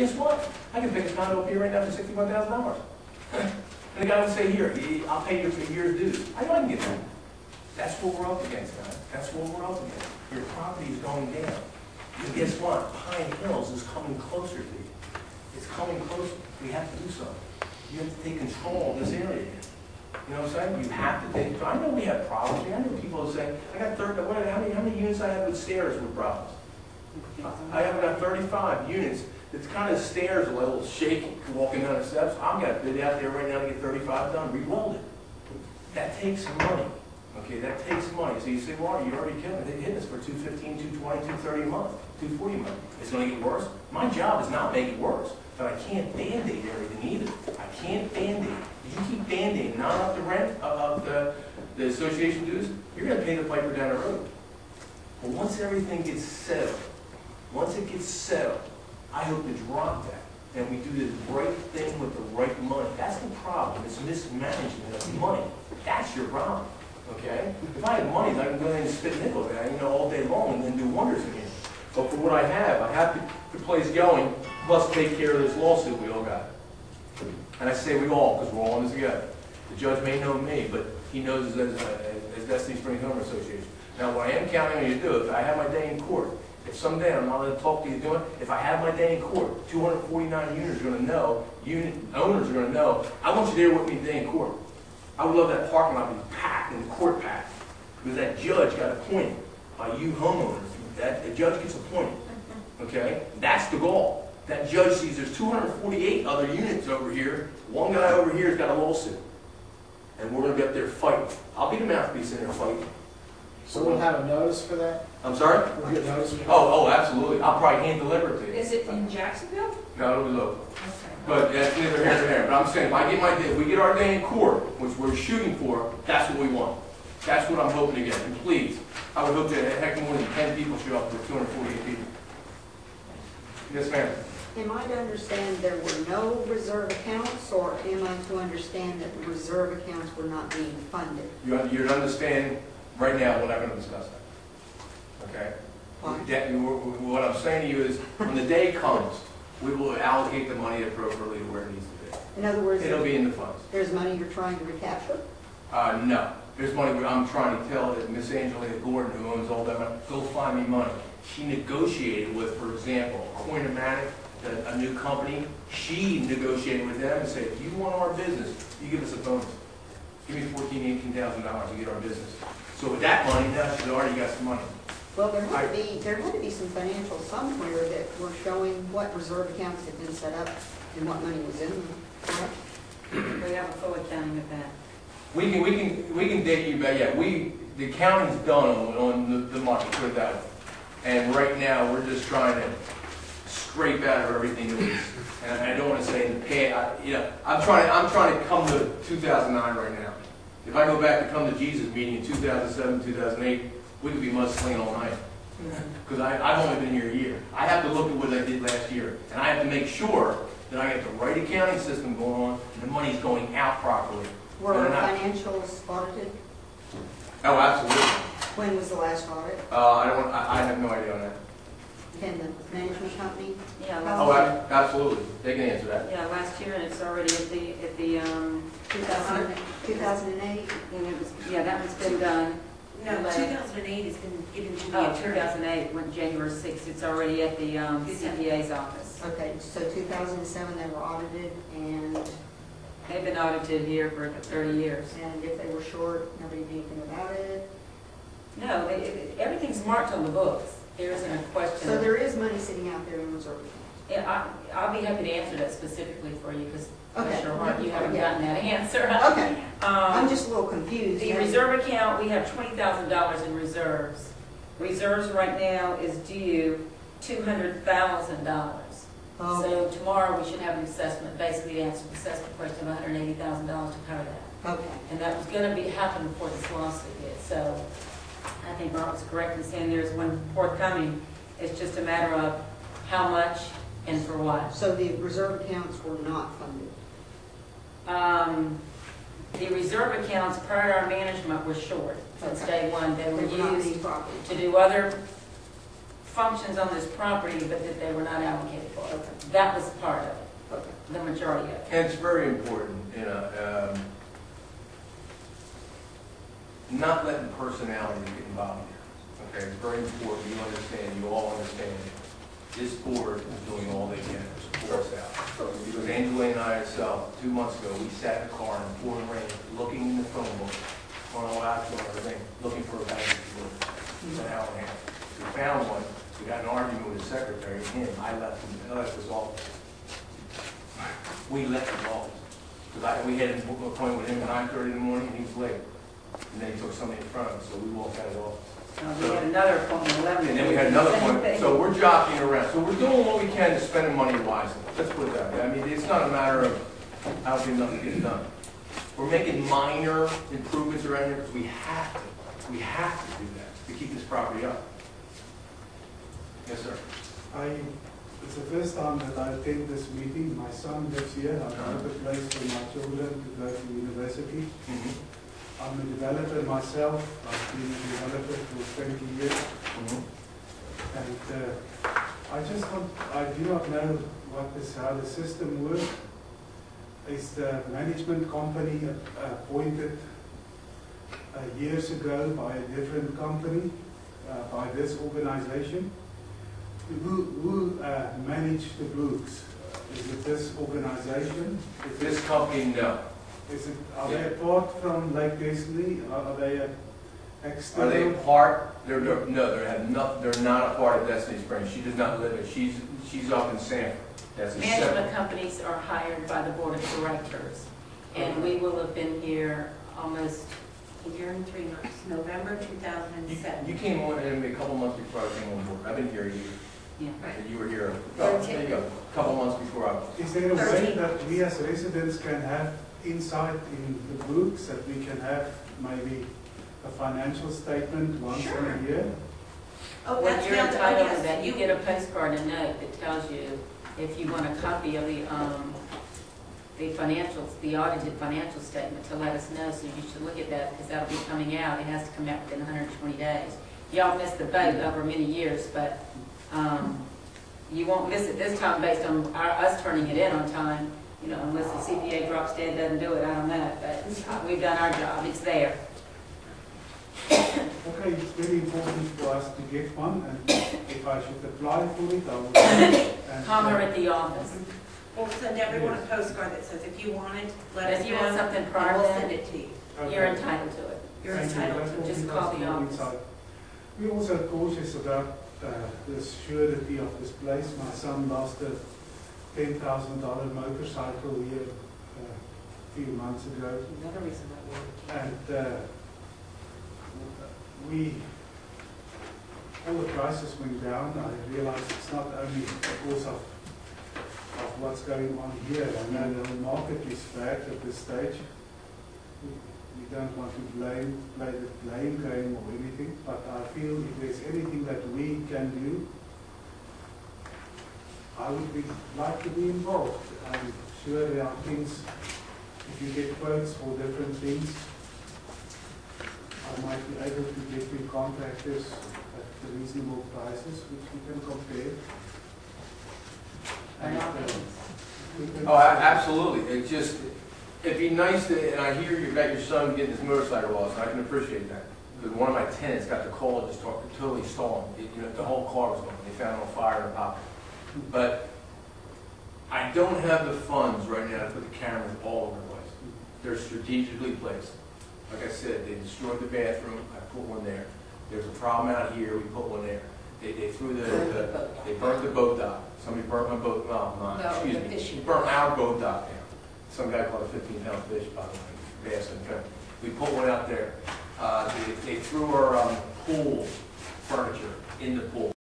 Guess what? I can pick a condo up here right now for $61,000. And the guy would say, here, I'll pay you for a year's dues. I know I can get that. That's what we're up against, guys. That's what we're up against. Your property is going down. And guess what? Pine Hills is coming closer to you. It's coming closer. We have to do something. You have to take control of this area. You know what I'm saying? You have to take control. I know we have problems. I know people are saying, I got 30, how many units I have with stairs with problems? I have about 35 units. It's kind of stairs a little shaky walking down the steps. I'm going to bid out there right now to get 35 done, re-weld it. That takes money. Okay, that takes money. So you say, well, you already hitting us for $215, $220, $230 a month, $240 a month. It's going to get worse. My job is not make it worse, but I can't band-aid everything either. I can't band-aid. If you keep band-aiding, not up the rent, up the association dues, you're going to pay the piper down the road. But once everything gets settled, I hope to drop that. And we do the right thing with the right money. That's the problem. It's mismanagement of money. That's your problem. Okay? If I had money, I can go ahead and spit nickels at all day long and then do wonders again. But for what I have the place going, plus take care of this lawsuit we all got. And I say we all, because we're all in this together. The judge may know me, but he knows us as Destiny Springs Homeowners Association. Now, what I am counting on you to do, if I have my day in court, if someday I'm not going to talk to you doing, if I have my day in court, 249 units are going to know, unit owners are going to know, I want you there with me today in court. I would love that parking lot to be packed and the court packed, because that judge got appointed by you homeowners. The judge gets appointed. Okay? That's the goal. That judge sees there's 248 other units over here. One guy over here has got a lawsuit. And we're going to be up there fighting. I'll be the mouthpiece in there fighting. So we'll have a notice for that? I'm sorry? We'll get a notice for that? Oh, absolutely. I'll probably hand deliver it to you. Is it in Jacksonville? No, it'll be local. Okay. But that's neither here nor there. But I'm saying, if I get my day, if we get our day in court, which we're shooting for, that's what we want. That's what I'm hoping to get. And please, I would hope that a heck more than 10 people show up for 248 people. Yes, ma'am. Am I to understand there were no reserve accounts, or am I to understand that the reserve accounts were not being funded? You're to understand right now, we're not going to discuss that. Okay? Why? What I'm saying to you is, when the day comes, we will allocate the money appropriately to where it needs to be. In other words, It'll be in the funds. there's money you're trying to recapture? No. There's money where I'm trying to tell that Miss Angelina Gordon, who owns all that money, go find me money. She negotiated with, for example, Coinomatic, a new company. She negotiated with them and said, if you want our business, you give us a bonus. Give me $14,000, $18,000 to get our business. So with that money, now she's already got some money. Well, there had to be some financials somewhere that were showing what reserve accounts had been set up and what money was in them, correct? We have a full accounting of that. We can date you back. Yeah, the accounting's done on the money, put it that way. And right now, we're just trying to scrape out of everything that was. And I don't want to say in the past. I'm trying to come to 2009 right now. If I go back to come to Jesus meeting in 2007, 2008, we could be mudslinging all night. Because I've only been here a year. I have to look at what I did last year, and I have to make sure that I get the right accounting system going on and the money's going out properly. Were our financials audited? Oh, absolutely. When was the last audit? I have no idea on that. Can the management company? Yeah, Oh, absolutely. They can answer that. yeah, last year, and it's already at the 2008? and it was, yeah, that one's been done. No, 2008 has been given to the Oh, attorney. 2008, went January 6th. It's already at the CPA's office. Okay, so 2007 they were audited, and They've been audited here for 30 years. if they were short, nobody did anything about it? No, everything's marked on the books. There isn't a question. So there is money sitting out there in reserve accounts? Yeah, I'll be happy to answer that specifically for you, because Okay. Commissioner Hart, you haven't gotten that answer. Okay, I'm just a little confused. The reserve account, we have $20,000 in reserves. Reserves right now is due $200,000. Okay. So tomorrow we should have an assessment, basically to answer the assessment question of $180,000 to cover that. Okay. And that was going to happen before this lawsuit hit. So I think Ron was correct in saying there's one forthcoming. It's just a matter of how much and for what. So the reserve accounts were not funded? The reserve accounts prior to our management were short since day one. They were They were not used being properly to do other functions on this property, but that they were not allocated for. That was part of it, the majority of it. And it's very important, not letting personalities get involved here. Okay, it's very important, you all understand. This board is doing all they can to support us out. Because Angela and I ourselves, 2 months ago, we sat in the car in the pouring rain, looking in the phone book, on our laptop and everything, looking for a bank to It's an hour and a half. We found one, we got an argument with the secretary, and him, I left his office. We left his office. Because we had an appointment with him at 9:30 in the morning, and he was late. And then he took somebody in front of us, so we walked out of his office. We had another appointment, 11. And then we had another appointment, so we're jockeying around. So we're doing what we can to spend the money wisely. Let's put it that way. I mean, it's not a matter of how can nothing get done. We're making minor improvements around here because we have to do that to keep this property up. Yes, sir. It's the first time that I attend this meeting. My son lives here. I have a place for my children to go to university. I'm a developer myself. I've been a developer for 20 years. And I do not know how the system works. Is the management company appointed years ago by a different company, by this organization? Who managed the books? Is it this organization? This company, no. Are they apart from Lake Disney? Are they external? Are they a part? No, they're not a part of Destiny Springs. She does not live it. She's up in Sanford. That's a Management separate. companies are hired by the board of directors, and we will have been here almost A year and 3 months, November 2007. You came on in a couple months before I came on board. I've been here a year. Yeah. And you were here, there you go, a couple months before I was. Is there a way 13 that we as residents can have insight in the books, that we can have maybe a financial statement once in a year? Oh, Well, that's you're down to, entitled to yes, that. You get a postcard, a note that tells you if you want a copy of the financials, the audited financial statement, to let us know, so you should look at that, because that'll be coming out. It has to come out within 120 days. Y'all missed the boat over many years, but you won't miss it this time based on us turning it in on time, unless the CPA drops dead, doesn't do it, I don't know, but we've done our job, it's there. Okay, it's very important for us to get one, and if I should apply for it, I will. Call her at the office. We'll send everyone a postcard that says, if you want it, let us know. If you want something and prior we'll to send that, it to you. you're entitled to it. You're Thank you. entitled That to will Just give call us the more office. insight. We're also cautious about the surety of this place. My son lost a $10,000 motorcycle here a few months ago. Another reason why And all the prices went down. I realized it's not only because of what's going on here. I know the market is bad at this stage. We don't want to play the blame game or anything, but I feel if there's anything that we can do, I would like to be involved. I'm sure there are things, if you get quotes for different things, I might be able to get you contractors at reasonable prices, which we can compare. And, we can- Oh, absolutely. It's just, it'd be nice to, and I hear you got your son getting his motorcycle lost, and I can appreciate that. Because one of my tenants got the call, just totally stolen. The whole car was gone. They found it on fire in a pocket. But I don't have the funds right now to put the cameras all over the place. They're strategically placed. Like I said, they destroyed the bathroom, I put one there. There's a problem out here, we put one there. They burnt the boat dock. Somebody burnt my boat, excuse me, burnt our boat dock down. Some guy caught a 15-pound fish, by the way, bass and fin. We put one out there. They threw our pool furniture in the pool.